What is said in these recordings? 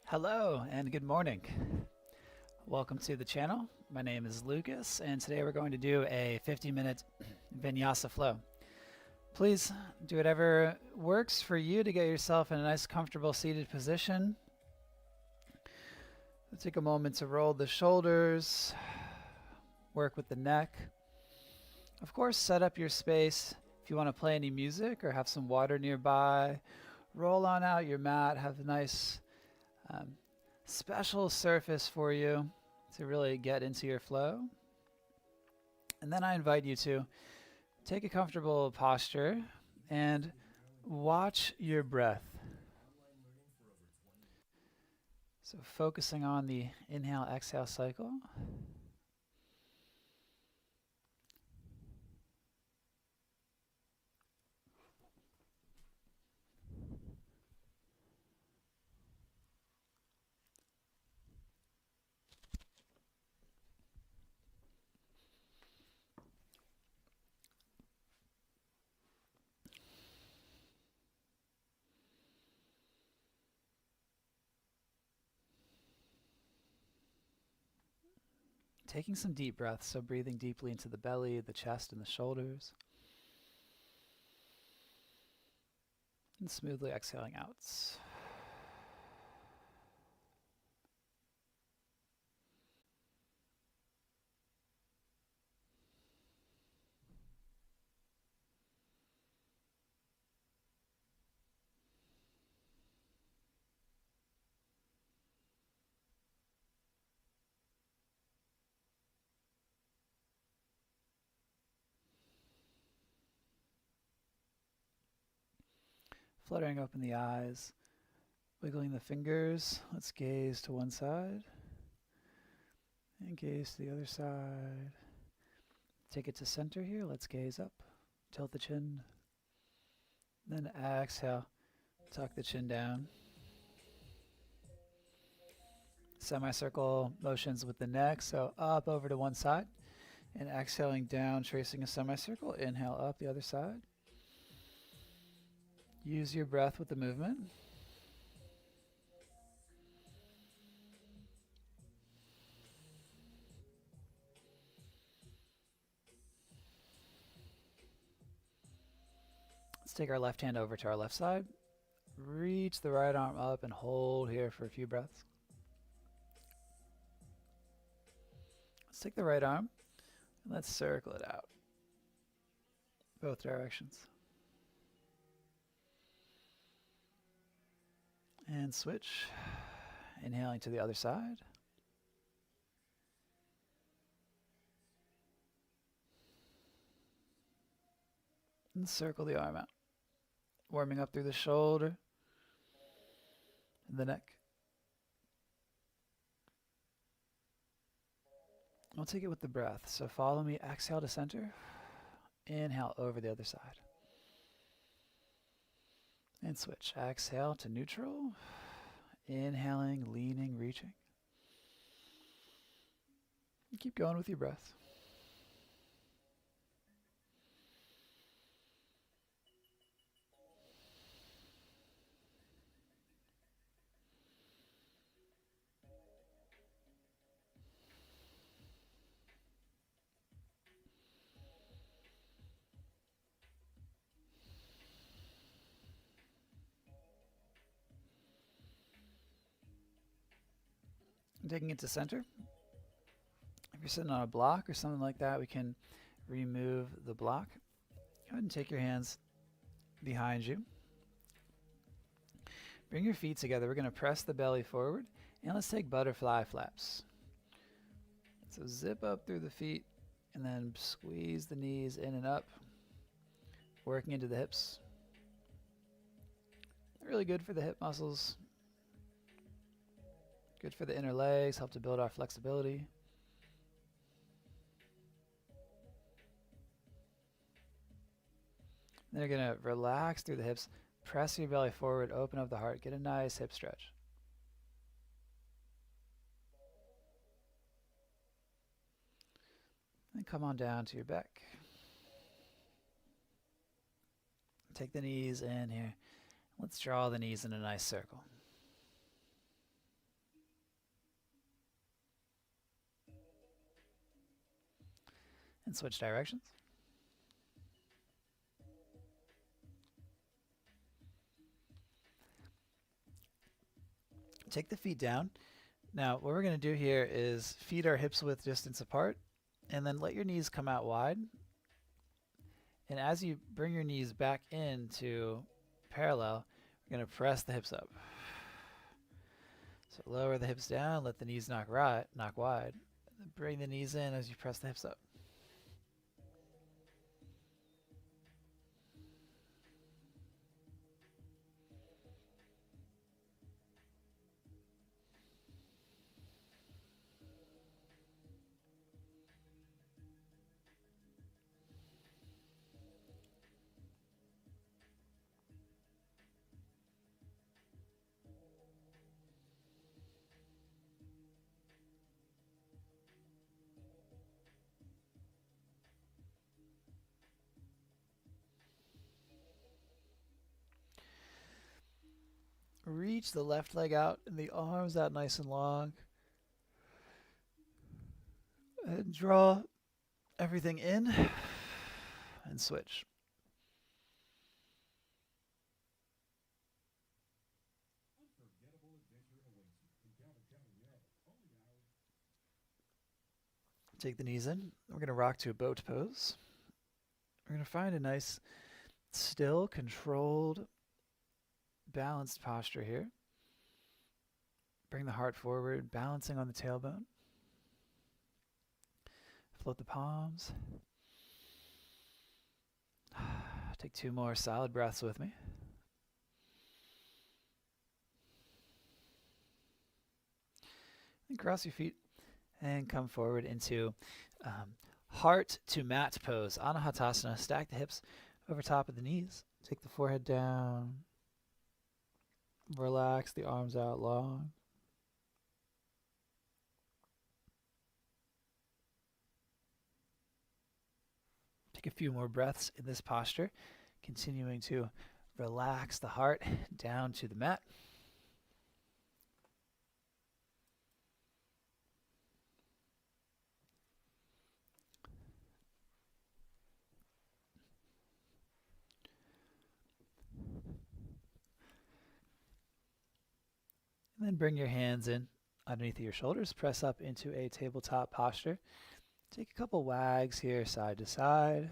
Hello and good morning. Welcome to the channel. My name is Lucas and today we're going to do a 50-minute vinyasa flow. Please do whatever works for you to get yourself in a nice comfortable seated position. Take a moment to roll the shoulders, work with the neck. Of course, set up your space. If you want to play any music or have some water nearby, roll on out your mat, have a nice special surface for you to really get into your flow. And then I invite you to take a comfortable posture and watch your breath. So focusing on the inhale-exhale cycle. Taking some deep breaths, so breathing deeply into the belly, the chest, and the shoulders. And smoothly exhaling out. Fluttering open the eyes, wiggling the fingers. Let's gaze to one side and gaze to the other side. Take it to center here. Let's gaze up, tilt the chin. Then exhale, tuck the chin down. Semicircle motions with the neck, so up over to one side. And exhaling down, tracing a semicircle. Inhale up the other side. Use your breath with the movement. Let's take our left hand over to our left side. Reach the right arm up and hold here for a few breaths. Let's take the right arm and let's circle it out. Both directions. And switch. Inhaling to the other side. And circle the arm out. Warming up through the shoulder and the neck. We'll take it with the breath. So follow me. Exhale to center. Inhale over the other side. And switch. Exhale to neutral. Inhaling, leaning, reaching. And keep going with your breath. Taking it to center. If you're sitting on a block or something like that, we can remove the block. Go ahead and take your hands behind you. Bring your feet together. We're going to press the belly forward. And let's take butterfly flaps. So zip up through the feet and then squeeze the knees in and up. Working into the hips. Really good for the hip muscles. Good for the inner legs, help to build our flexibility. Then you're going to relax through the hips, press your belly forward, open up the heart, get a nice hip stretch. And come on down to your back. Take the knees in here. Let's draw the knees in a nice circle. and switch directions. Take the feet down. Now, what we're going to do here is feet our hips width distance apart, and then let your knees come out wide. And as you bring your knees back into parallel, we're going to press the hips up. So lower the hips down, let the knees knock wide. Bring the knees in as you press the hips up. Reach the left leg out and the arms out nice and long. And draw everything in and switch. Take the knees in. We're going to rock to a boat pose. We're going to find a nice, still, controlled, balanced posture here. Bring the heart forward, balancing on the tailbone. Float the palms. Take 2 more solid breaths with me. And cross your feet and come forward into heart to mat pose. Anahatasana. Stack the hips over top of the knees. Take the forehead down. Relax the arms out long. Take a few more breaths in this posture, continuing to relax the heart down to the mat. And then bring your hands in underneath your shoulders. Press up into a tabletop posture. Take a couple wags here, side to side.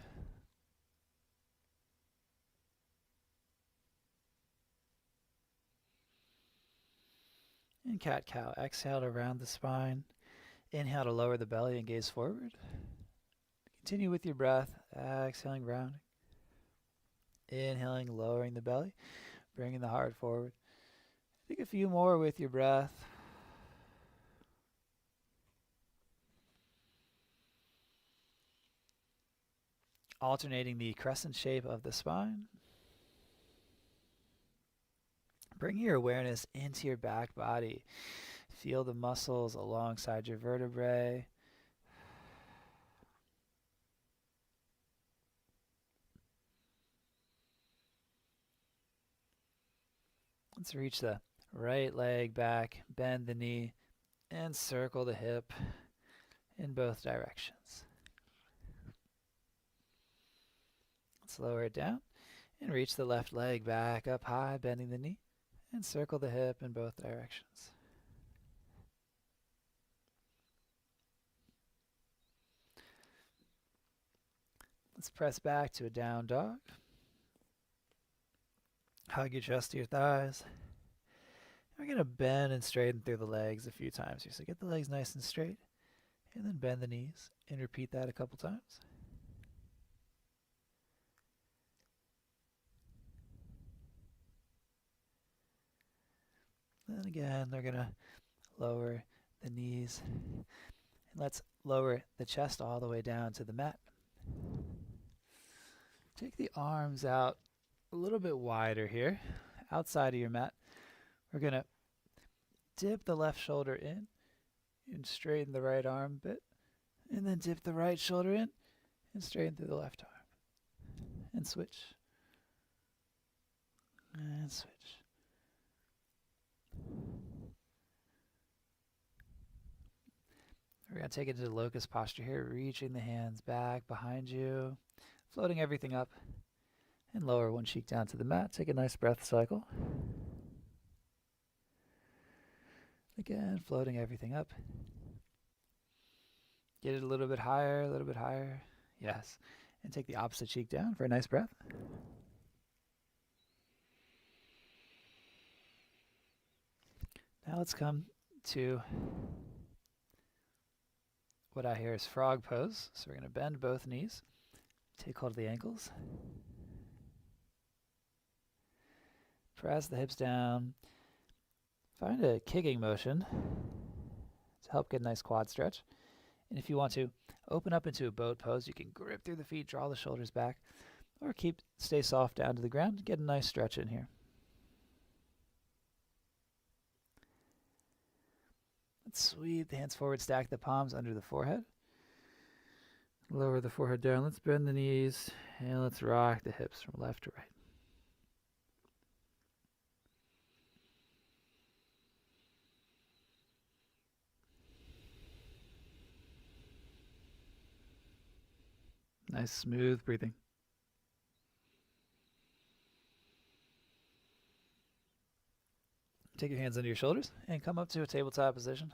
And cat-cow. Exhale to round the spine. Inhale to lower the belly and gaze forward. Continue with your breath. Exhaling, rounding. Inhaling, lowering the belly. Bringing the heart forward. Take a few more with your breath. Alternating the crescent shape of the spine. Bring your awareness into your back body. Feel the muscles alongside your vertebrae. Let's reach the right leg back, bend the knee, and circle the hip in both directions. Let's lower it down and reach the left leg back up high, bending the knee, and circle the hip in both directions. Let's press back to a down dog. Hug your chest to your thighs. We're going to bend and straighten through the legs a few times here. So get the legs nice and straight, and then bend the knees, and repeat that a couple times. Then again, they're going to lower the knees. And let's lower the chest all the way down to the mat. Take the arms out a little bit wider here, outside of your mat. We're going to dip the left shoulder in and straighten the right arm a bit. And then dip the right shoulder in and straighten through the left arm. And switch. And switch. We're going to take it into locust posture here, reaching the hands back behind you, floating everything up, and lower one cheek down to the mat. Take a nice breath cycle. Again, floating everything up. Get it a little bit higher, a little bit higher. Yes. And take the opposite cheek down for a nice breath. Now let's come to what I hear is frog pose. So we're going to bend both knees. Take hold of the ankles. Press the hips down. Find a kicking motion to help get a nice quad stretch. And if you want to open up into a boat pose, you can grip through the feet, draw the shoulders back, or stay soft down to the ground. Get a nice stretch in here. Let's sweep the hands forward, stack the palms under the forehead. Lower the forehead down. Let's bend the knees, and let's rock the hips from left to right. Nice, smooth breathing. Take your hands under your shoulders and come up to a tabletop position.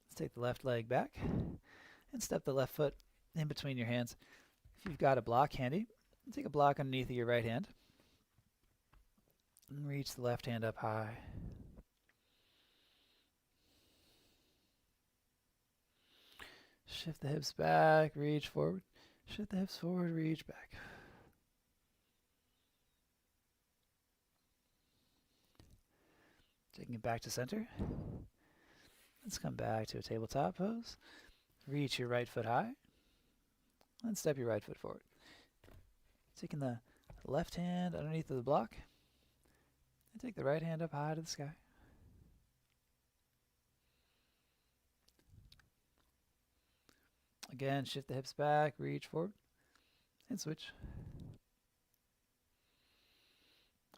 Let's take the left leg back and step the left foot in between your hands. If you've got a block handy, take a block underneath of your right hand and reach the left hand up high. Shift the hips back, reach forward. Shift the hips forward, reach back. Taking it back to center. Let's come back to a tabletop pose. Reach your right foot high. And step your right foot forward. Taking the left hand underneath of the block. And take the right hand up high to the sky. Again, shift the hips back, reach forward, and switch.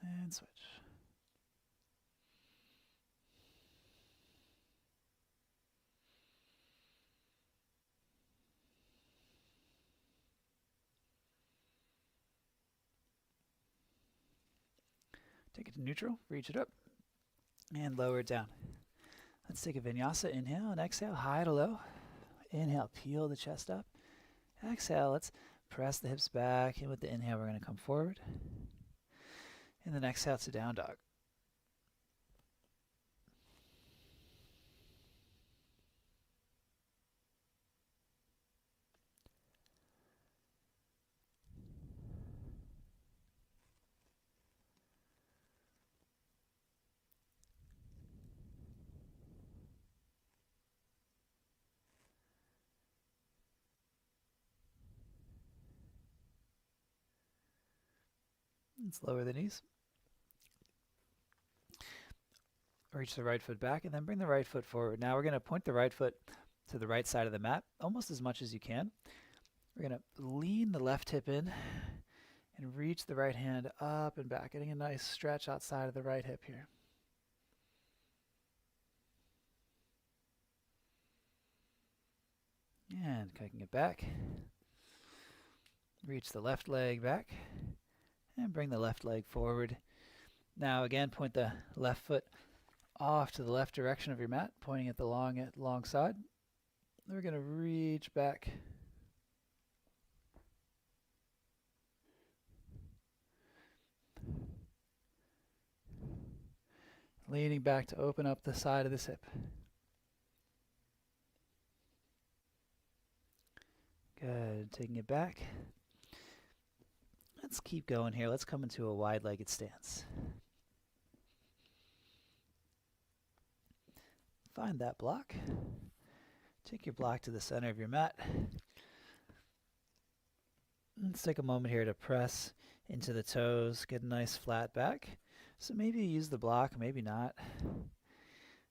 And switch. Take it to neutral, reach it up, and lower it down. Let's take a vinyasa. Inhale and exhale, high to low. Inhale, peel the chest up. Exhale, let's press the hips back. And with the inhale, we're going to come forward. And then exhale to down dog. Let's lower the knees. Reach the right foot back and then bring the right foot forward. Now we're going to point the right foot to the right side of the mat almost as much as you can. We're going to lean the left hip in and reach the right hand up and back, getting a nice stretch outside of the right hip here. And kicking it back. Reach the left leg back and bring the left leg forward. Now again, point the left foot off to the left direction of your mat, pointing at the long side. Then we're going to reach back. Leaning back to open up the side of this hip. Good. Taking it back. Let's keep going here. Let's come into a wide-legged stance. Find that block. Take your block to the center of your mat. Let's take a moment here to press into the toes. Get a nice flat back. So maybe you use the block, maybe not.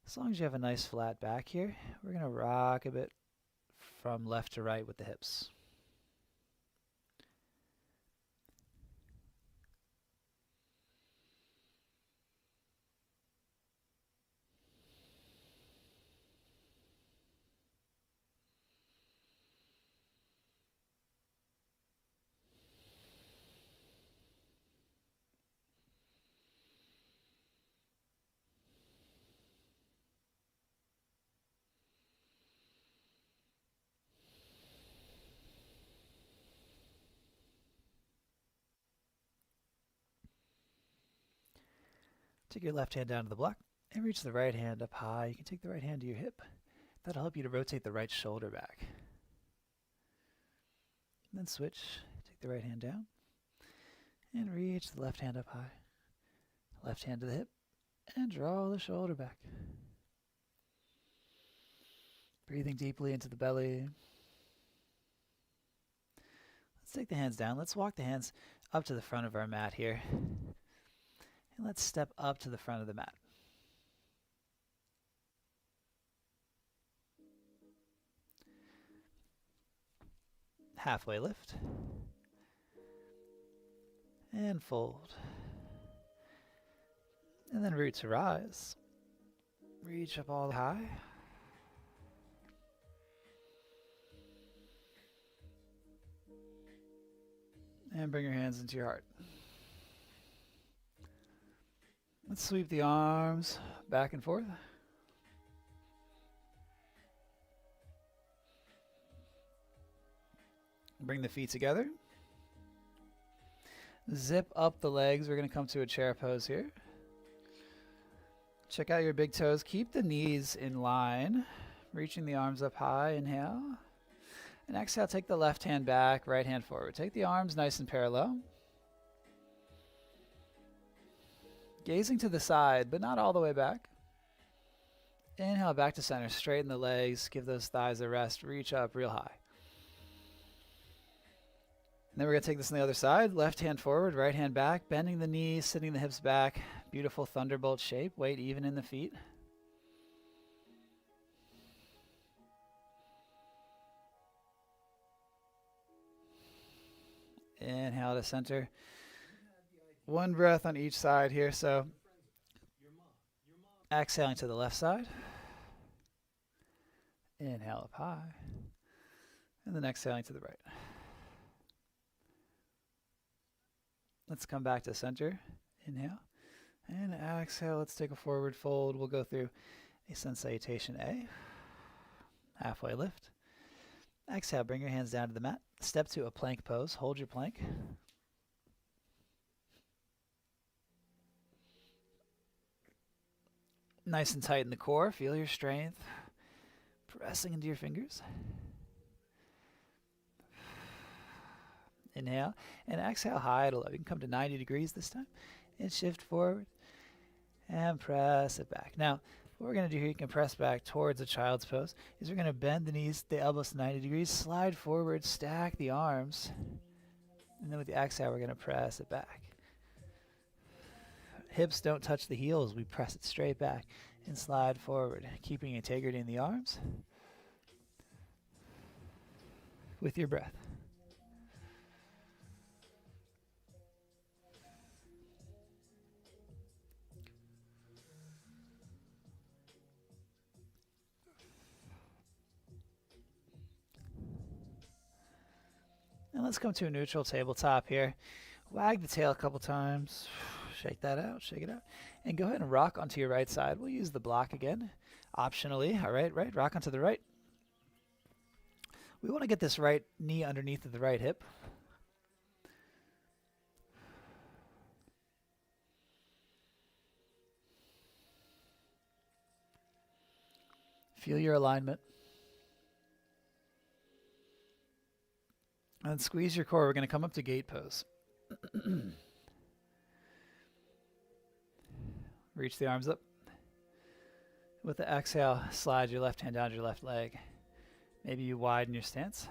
As long as you have a nice flat back here, we're going to rock a bit from left to right with the hips. Take your left hand down to the block and reach the right hand up high. You can take the right hand to your hip. That'll help you to rotate the right shoulder back. And then switch. Take the right hand down and reach the left hand up high. Left hand to the hip and draw the shoulder back. Breathing deeply into the belly. Let's take the hands down. Let's walk the hands up to the front of our mat here. And let's step up to the front of the mat. Halfway lift. And fold. And then root to rise. Reach up all the way high. And bring your hands into your heart. Let's sweep the arms back and forth. Bring the feet together. Zip up the legs. We're going to come to a chair pose here. Check out your big toes. Keep the knees in line. Reaching the arms up high. Inhale. And exhale, take the left hand back, right hand forward. Take the arms nice and parallel. Gazing to the side, but not all the way back. Inhale, back to center. Straighten the legs. Give those thighs a rest. Reach up real high. And then we're going to take this on the other side. Left hand forward, right hand back. Bending the knees, sitting the hips back. Beautiful thunderbolt shape. Weight even in the feet. Inhale to center. One breath on each side here. So exhaling to the left side. Inhale up high. And then exhaling to the right. Let's come back to center. Inhale. And exhale. Let's take a forward fold. We'll go through a sun salutation A. Halfway lift. Exhale. Bring your hands down to the mat. Step to a plank pose. Hold your plank. Nice and tight in the core. Feel your strength. Pressing into your fingers. Inhale. And exhale high to low. You can come to 90 degrees this time. And shift forward. And press it back. Now, what we're going to do here, you can press back towards a child's pose, is we're going to bend the knees, the elbows to 90 degrees, slide forward, stack the arms, and then with the exhale, we're going to press it back. Hips don't touch the heels. We press it straight back and slide forward, keeping integrity in the arms with your breath. And let's come to a neutral tabletop here. Wag the tail a couple times. Shake that out, shake it out. And go ahead and rock onto your right side. We'll use the block again, optionally. All right, rock onto the right. We want to get this right knee underneath of the right hip. Feel your alignment. And squeeze your core. We're going to come up to gate pose. Reach the arms up. With the exhale, slide your left hand down your left leg. Maybe you widen your stance.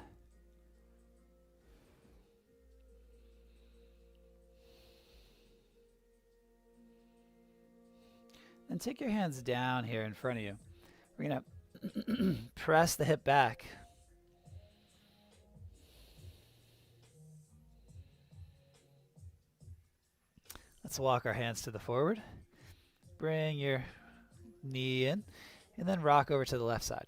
And take your hands down here in front of you. We're going to press the hip back. Let's walk our hands to the forward. Bring your knee in, and then rock over to the left side.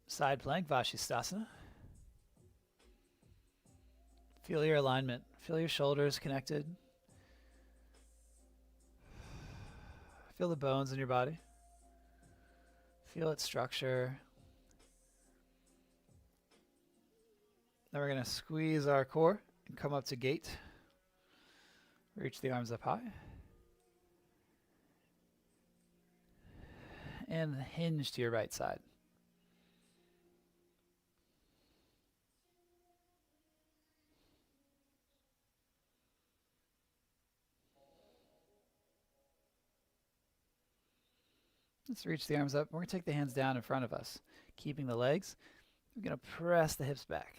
Side plank, Vashisthasana. Feel your alignment. Feel your shoulders connected. Feel the bones in your body. Feel its structure. Then we're going to squeeze our core And come up to gate. Reach the arms up high. And hinge to your right side. Let's reach the arms up. We're going to take the hands down in front of us, keeping the legs. We're going to press the hips back.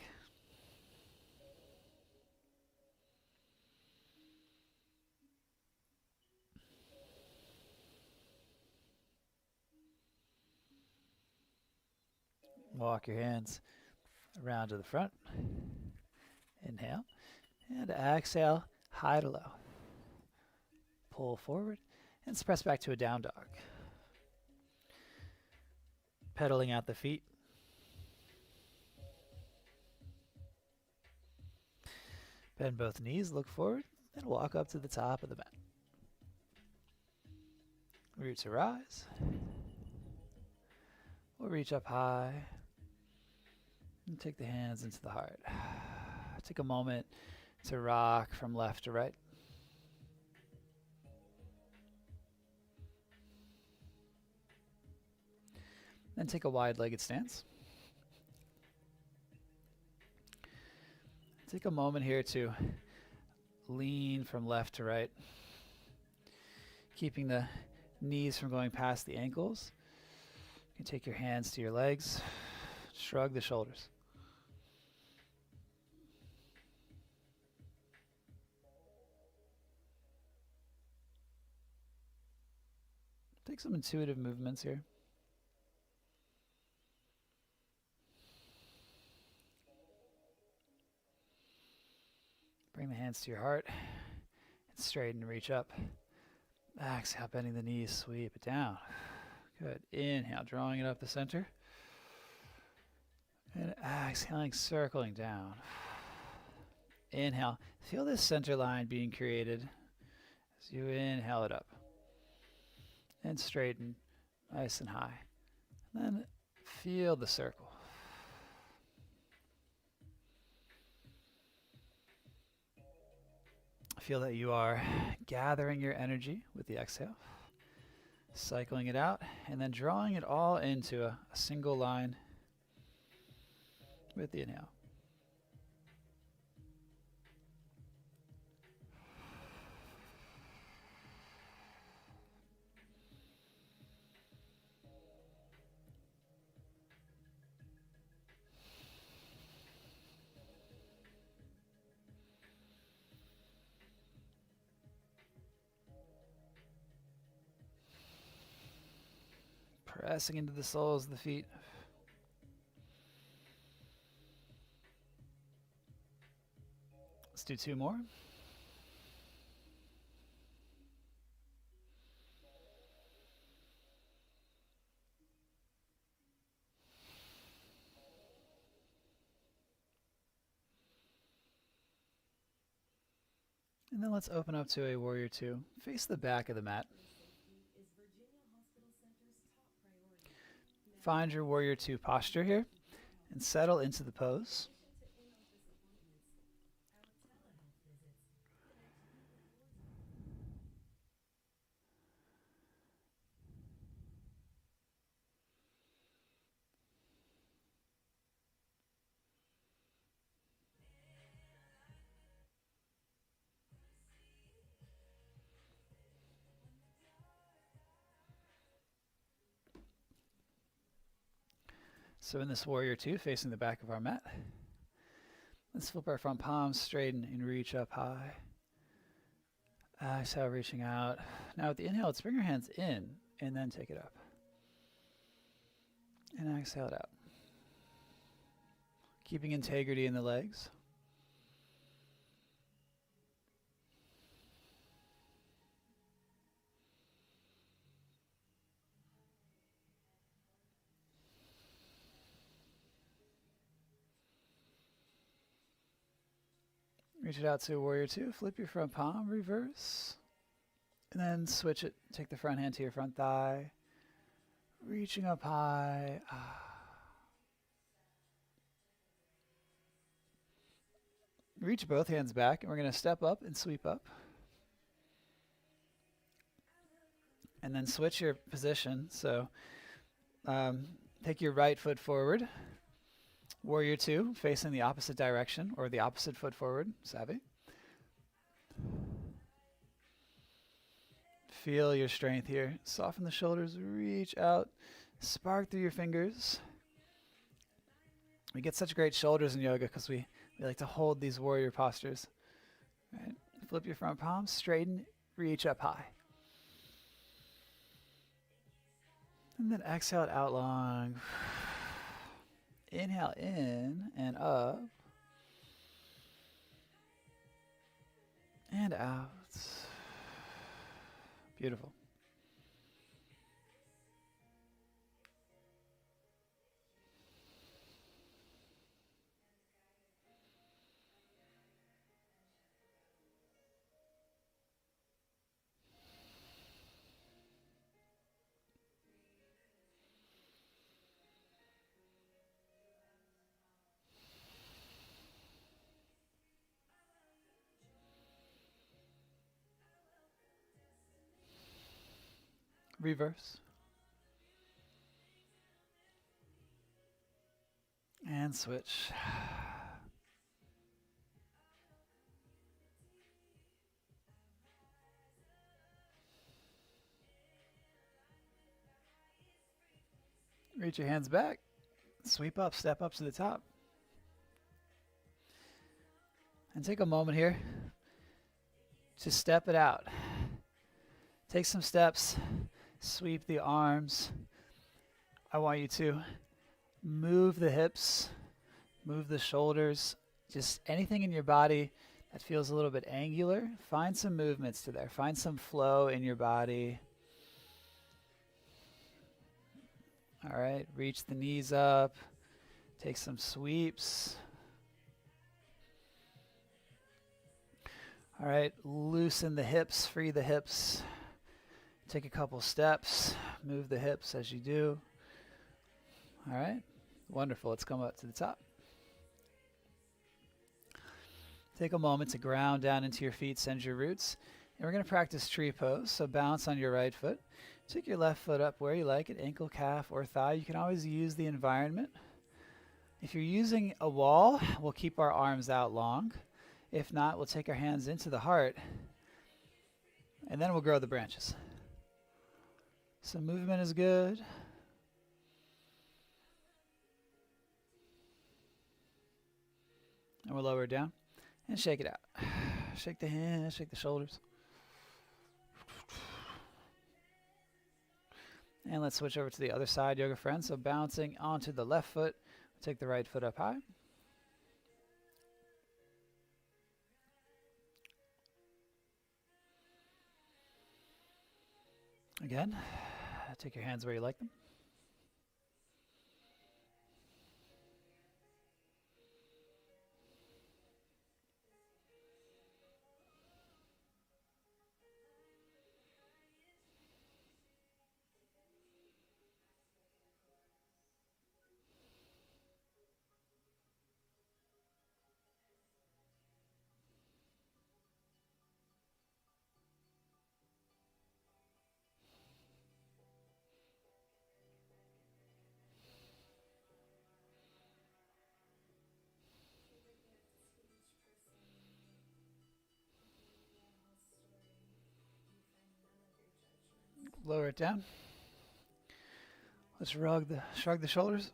Walk your hands around to the front. Inhale. And exhale, high to low. Pull forward and press back to a down dog. Pedaling out the feet. Bend both knees, look forward, and walk up to the top of the mat. Roots arise. We'll reach up high and take the hands into the heart. Take a moment to rock from left to right. Then take a wide-legged stance. Take a moment here to lean from left to right, keeping the knees from going past the ankles. You can take your hands to your legs, shrug the shoulders. Take some intuitive movements here. Bring the hands to your heart and straighten and reach up. Exhale, bending the knees, sweep it down. Good. Inhale, drawing it up the center. And exhaling, circling down. Inhale, feel this center line being created as you inhale it up. And straighten, nice and high. And then feel the circle. Feel that you are gathering your energy with the exhale, cycling it out, and then drawing it all into a single line with the inhale. Pressing into the soles of the feet. Let's do two more. And then let's open up to a warrior two. Face the back of the mat. Find your warrior two posture here and settle into the pose. So in this warrior two, facing the back of our mat, let's flip our front palms, straighten and reach up high. Exhale, reaching out. Now with the inhale, let's bring our hands in and then take it up. And exhale it out. Keeping integrity in the legs. Reach it out to warrior two. Flip your front palm, reverse. And then switch it. Take the front hand to your front thigh. Reaching up high. Reach both hands back, and we're going to step up and sweep up. And then switch your position. So take your right foot forward. Warrior 2, facing the opposite direction, or the opposite foot forward. Savvy. Feel your strength here. Soften the shoulders, reach out, spark through your fingers. We get such great shoulders in yoga because we like to hold these warrior postures. Right? Flip your front palm, straighten, reach up high. And then exhale it out long. Inhale in and up. And out. Beautiful. Reverse. And switch. Reach your hands back. Sweep up, step up to the top. And take a moment here to step it out. Take some steps. Sweep the arms. I want you to move the hips, move the shoulders, just anything in your body that feels a little bit angular. Find some movements to there. Find some flow in your body. All right, reach the knees up. Take some sweeps. All right, loosen the hips, free the hips. Take a couple steps, move the hips as you do. All right, wonderful. Let's come up to the top. Take a moment to ground down into your feet, send your roots. And we're going to practice tree pose, so balance on your right foot. Take your left foot up where you like it, ankle, calf, or thigh. You can always use the environment. If you're using a wall, we'll keep our arms out long. If not, we'll take our hands into the heart, and then we'll grow the branches. So movement is good. And we'll lower it down and shake it out. Shake the hands, shake the shoulders. And let's switch over to the other side, yoga friends. So bouncing onto the left foot, take the right foot up high. Again, take your hands where you like them. Lower it down. Let's shrug the shoulders.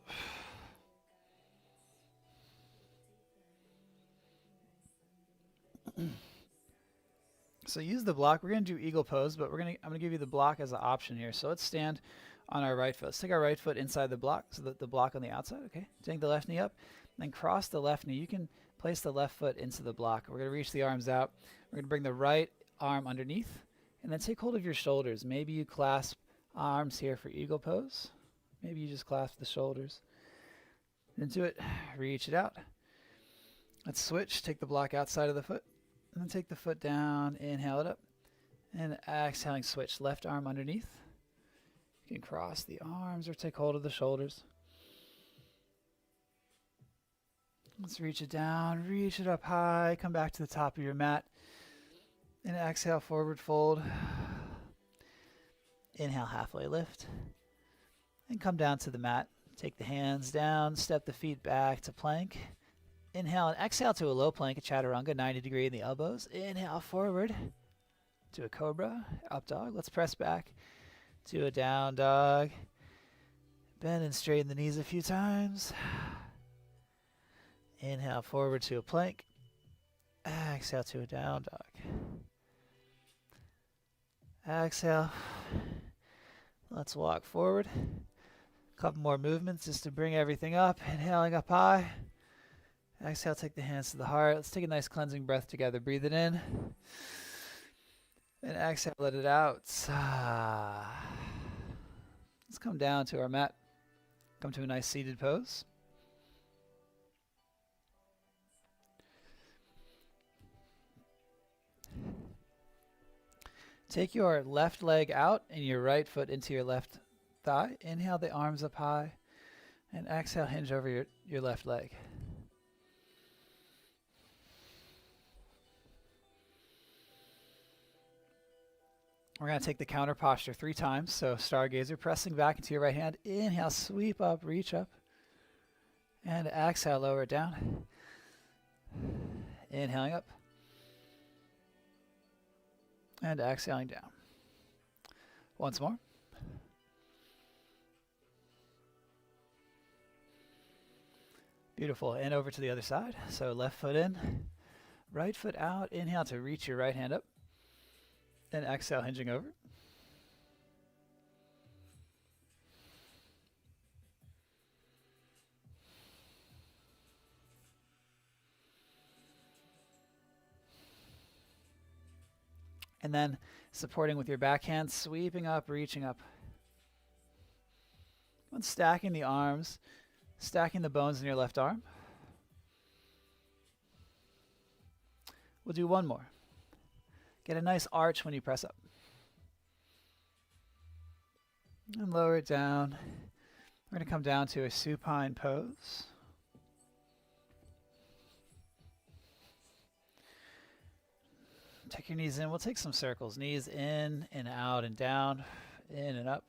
So use the block. We're going to do eagle pose, but I'm going to give you the block as an option here. So let's stand on our right foot. Let's take our right foot inside the block, so that the block on the outside, okay? Take the left knee up, then cross the left knee. You can place the left foot into the block. We're going to reach the arms out. We're going to bring the right arm underneath, and then take hold of your shoulders. Maybe you clasp arms here for eagle pose. Maybe you just clasp the shoulders. Into it, reach it out. Let's switch. Take the block outside of the foot, and then take the foot down, inhale it up, and exhaling, switch. Left arm underneath. You can cross the arms or take hold of the shoulders. Let's reach it down, reach it up high, come back to the top of your mat. And exhale, forward fold. Inhale, halfway lift. And come down to the mat. Take the hands down, step the feet back to plank. Inhale and exhale to a low plank, a chaturanga, 90 degree in the elbows. Inhale forward to a cobra, up dog. Let's press back to a down dog. Bend and straighten the knees a few times. Inhale forward to a plank. Exhale to a down dog. Exhale. Let's walk forward. A couple more movements just to bring everything up. Inhaling up high. Exhale, take the hands to the heart. Let's take a nice cleansing breath together. Breathe it in. And exhale, let it out. Let's come down to our mat. Come to a nice seated pose. Take your left leg out and your right foot into your left thigh. Inhale the arms up high. And exhale, hinge over your left leg. We're going to take the counter posture 3 times. So stargazer, pressing back into your right hand. Inhale, sweep up, reach up. And exhale, lower it down. Inhaling up. And exhaling down. Once more. Beautiful. And over to the other side. So left foot in, right foot out. Inhale to reach your right hand up. And exhale, hinging over. And then supporting with your back hand, sweeping up, reaching up. And stacking the arms, stacking the bones in your left arm. We'll do one more. Get a nice arch when you press up. And lower it down. We're going to come down to a supine pose. Take your knees in. We'll take some circles. Knees in and out and down, in and up.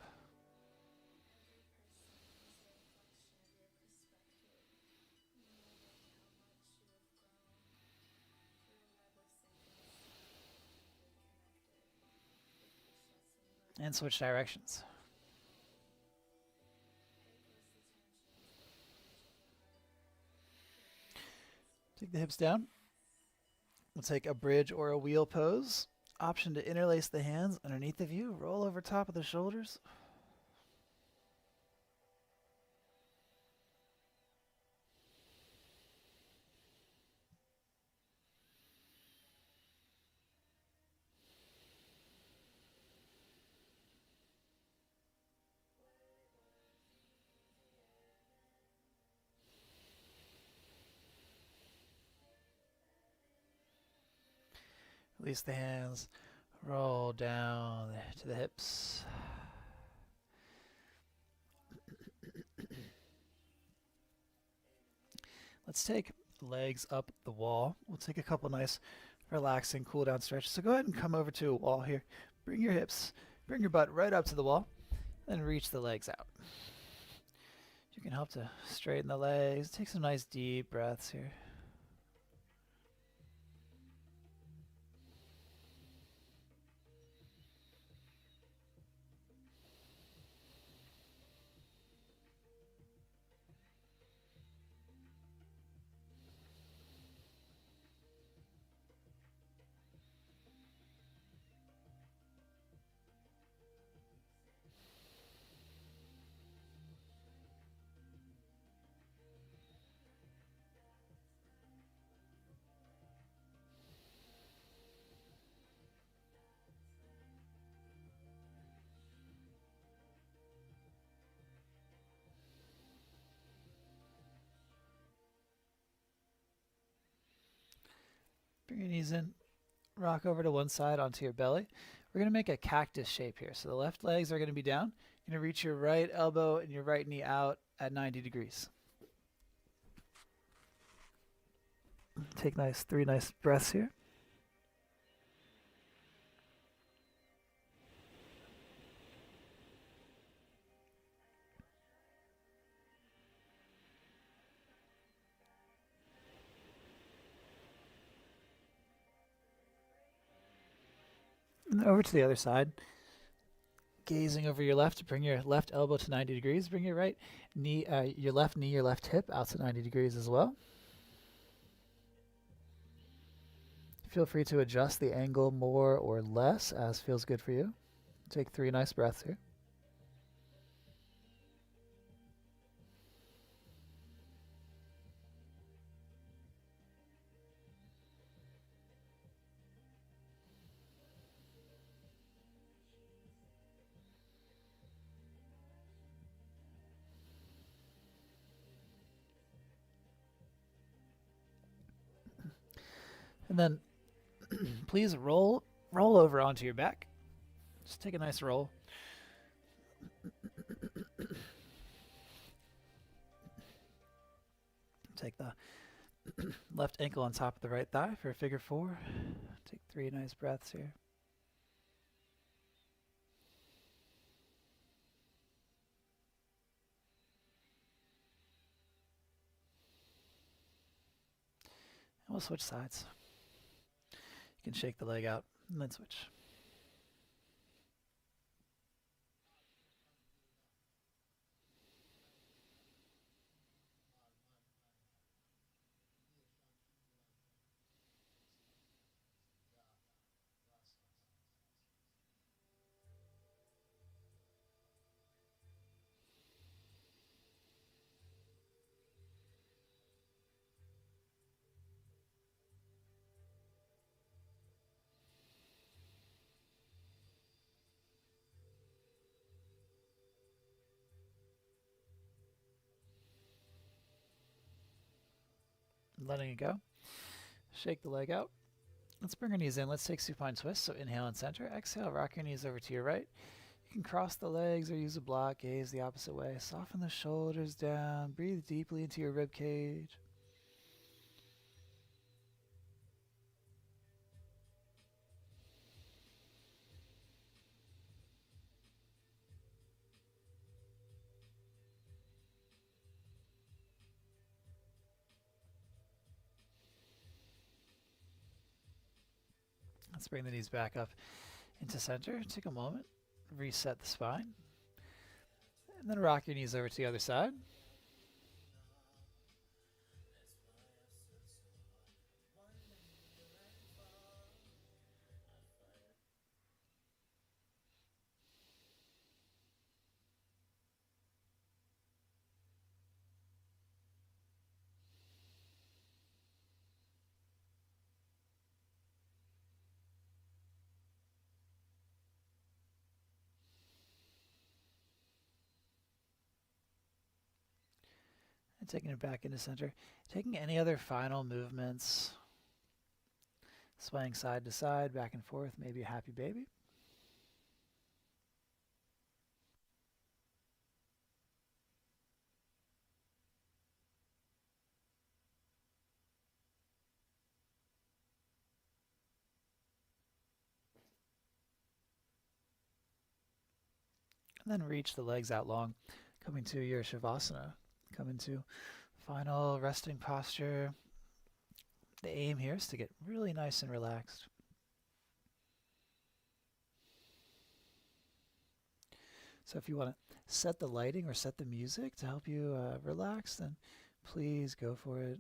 And switch directions. Take the hips down. We'll take a bridge or a wheel pose. Option to interlace the hands underneath of you. Roll over top of the shoulders. Release the hands, roll down to the hips. Let's take legs up the wall. We'll take a couple nice relaxing cool down stretches. So go ahead and come over to a wall here. Bring your hips, bring your butt right up to the wall, and reach the legs out. You can help to straighten the legs. Take some nice deep breaths here. Bring your knees in, rock over to one side onto your belly. We're going to make a cactus shape here. So the left legs are going to be down. You're going to reach your right elbow and your right knee out at 90 degrees. Take 3 nice breaths here. And then over to the other side. Gazing over your left, bring your left elbow to 90 degrees. Bring your right knee, your left knee, your left hip out to 90 degrees as well. Feel free to adjust the angle more or less as feels good for you. Take 3 nice breaths here. And then please roll over onto your back. Just take a nice roll. Take the left ankle on top of the right thigh for a figure 4. Take 3 nice breaths here. And we'll switch sides. You can shake the leg out and then switch. Letting it go. Shake the leg out. Let's bring our knees in. Let's take supine twist. So inhale and center. Exhale, rock your knees over to your right. You can cross the legs or use a block. Gaze the opposite way. Soften the shoulders down. Breathe deeply into your rib cage. Let's bring the knees back up into center. Take a moment. Reset the spine. And then rock your knees over to the other side. And taking it back into center. Taking any other final movements. Swaying side to side, back and forth, maybe a happy baby. And then reach the legs out long, coming to your Shavasana. Come into final resting posture. The aim here is to get really nice and relaxed. So if you want to set the lighting or set the music to help you relax, then please go for it.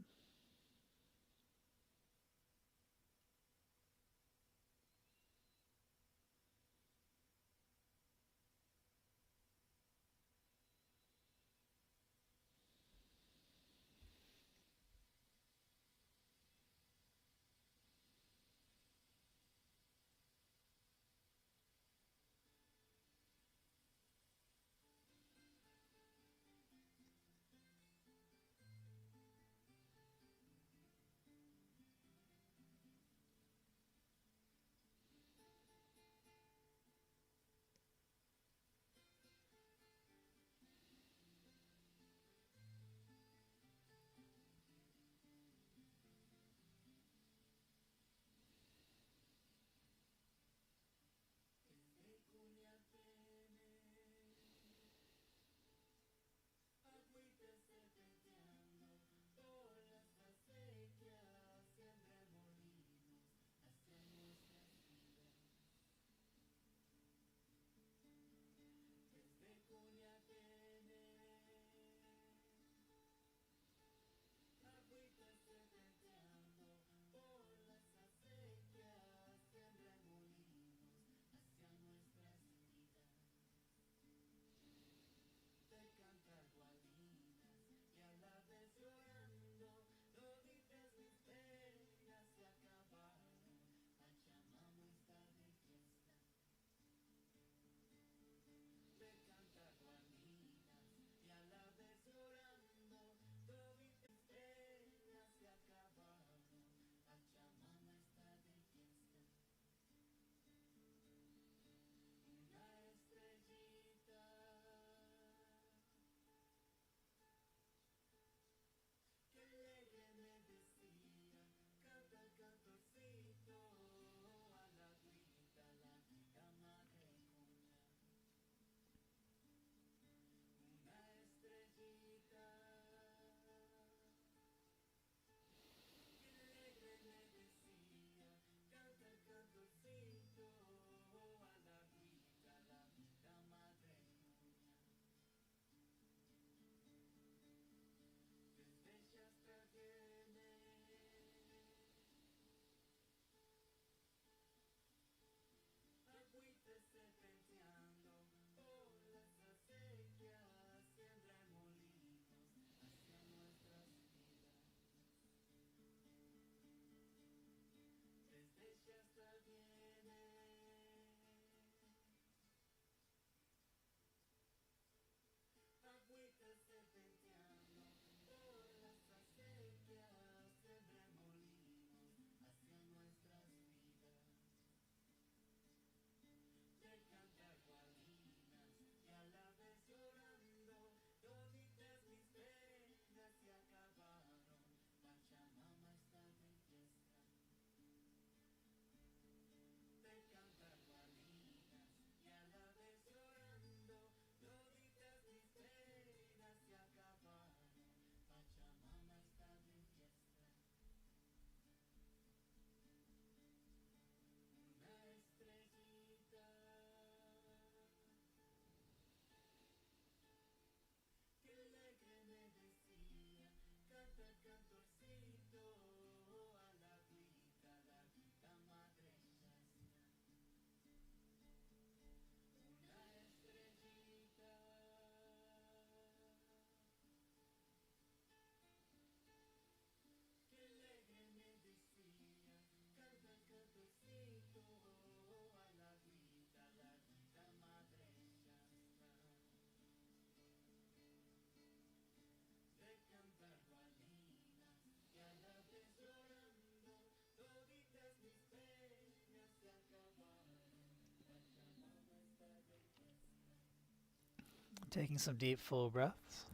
Taking some deep, full breaths.